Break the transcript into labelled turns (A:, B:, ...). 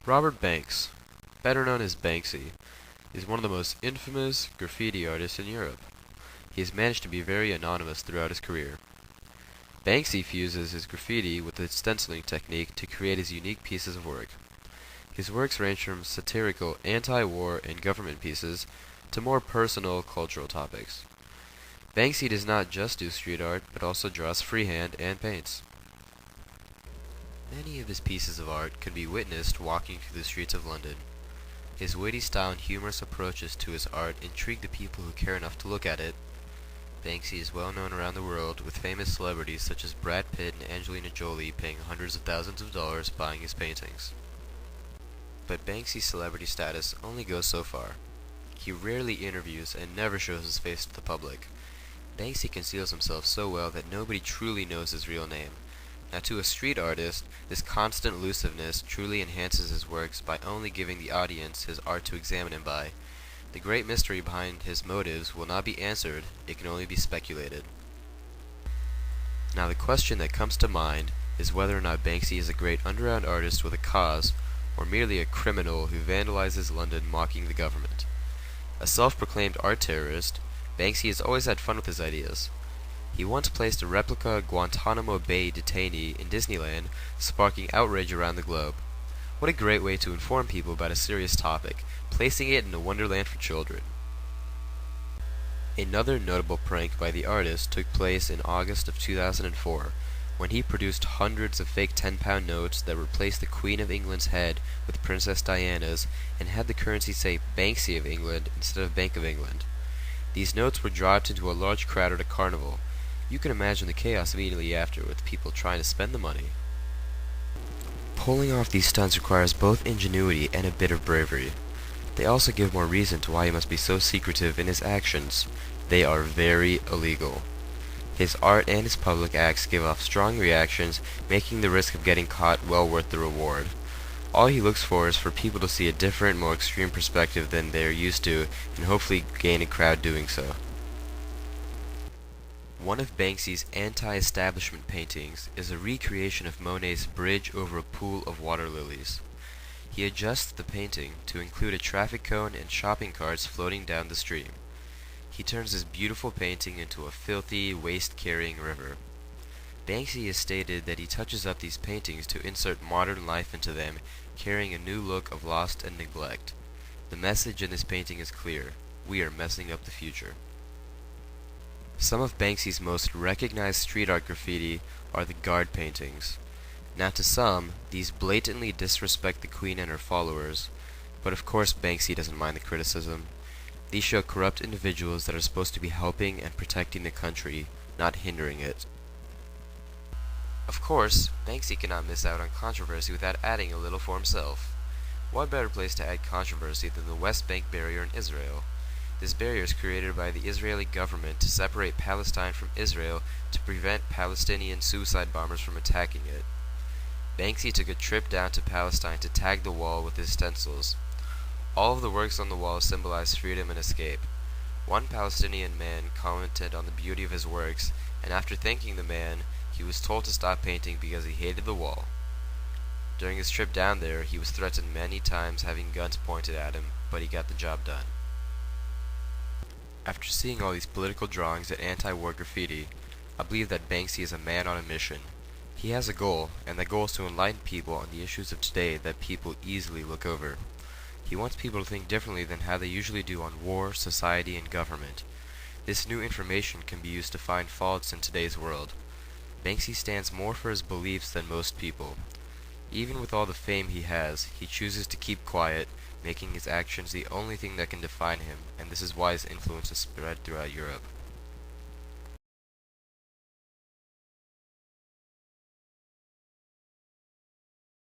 A: Robert Banks, better known as Banksy, is one of the most infamous graffiti artists in Europe. He has managed to be very anonymous throughout his career. Banksy fuses his graffiti with the stenciling technique to create his unique pieces of work. His works range from satirical anti-war and government pieces to more personal cultural topics. Banksy does not just do street art, but also draws freehand and paints. Many of his pieces of art can be witnessed walking through the streets of London. His witty style and humorous approaches to his art intrigue the people who care enough to look at it. Banksy is well known around the world, with famous celebrities such as Brad Pitt and Angelina Jolie paying hundreds of thousands of dollars buying his paintings. But Banksy's celebrity status only goes so far. He rarely interviews and never shows his face to the public. Banksy conceals himself so well that nobody truly knows his real name. Now, to a street artist, this constant elusiveness truly enhances his works by only giving the audience his art to examine him by. The great mystery behind his motives will not be answered, it can only be speculated. Now, the question that comes to mind is whether or not Banksy is a great underground artist with a cause, or merely a criminal who vandalizes London mocking the government. A self-proclaimed art terrorist, Banksy has always had fun with his ideas. He once placed a replica Guantanamo Bay detainee in Disneyland, sparking outrage around the globe. What a great way to inform people about a serious topic, placing it in a wonderland for children. Another notable prank by the artist took place in August of 2004, when he produced hundreds of fake 10-pound notes that replaced the Queen of England's head with Princess Diana's and had the currency say Banksy of England instead of Bank of England. These notes were dropped into a large crowd at a carnival. You can imagine the chaos immediately after, with people trying to spend the money. Pulling off these stunts requires both ingenuity and a bit of bravery. They also give more reason to why he must be so secretive in his actions. They are very illegal. His art and his public acts give off strong reactions, making the risk of getting caught well worth the reward. All he looks for is for people to see a different, more extreme perspective than they are used to, and hopefully gain a crowd doing so. One of Banksy's anti-establishment paintings is a recreation of Monet's Bridge over a Pool of Water Lilies. He adjusts the painting to include a traffic cone and shopping carts floating down the stream. He turns this beautiful painting into a filthy, waste-carrying river. Banksy has stated that he touches up these paintings to insert modern life into them, carrying a new look of lost and neglect. The message in this painting is clear: we are messing up the future. Some of Banksy's most recognized street art graffiti are the guard paintings. Now, to some, these blatantly disrespect the Queen and her followers, but of course Banksy doesn't mind the criticism. These show corrupt individuals that are supposed to be helping and protecting the country, not hindering it. Of course, Banksy cannot miss out on controversy without adding a little for himself. What better place to add controversy than the West Bank barrier in Israel? This barrier is created by the Israeli government to separate Palestine from Israel to prevent Palestinian suicide bombers from attacking it. Banksy took a trip down to Palestine to tag the wall with his stencils. All of the works on the wall symbolize freedom and escape. One Palestinian man commented on the beauty of his works, and after thanking the man, he was told to stop painting because he hated the wall. During his trip down there, he was threatened many times, having guns pointed at him, but he got the job done. After seeing all these political drawings at anti-war graffiti, I believe that Banksy is a man on a mission. He has a goal, and that goal is to enlighten people on the issues of today that people easily look over. He wants people to think differently than how they usually do on war, society, and government. This new information can be used to find faults in today's world. Banksy stands more for his beliefs than most people. Even with all the fame he has, he chooses to keep quiet, making his actions the only thing that can define him, and this is why his influence is spread throughout Europe.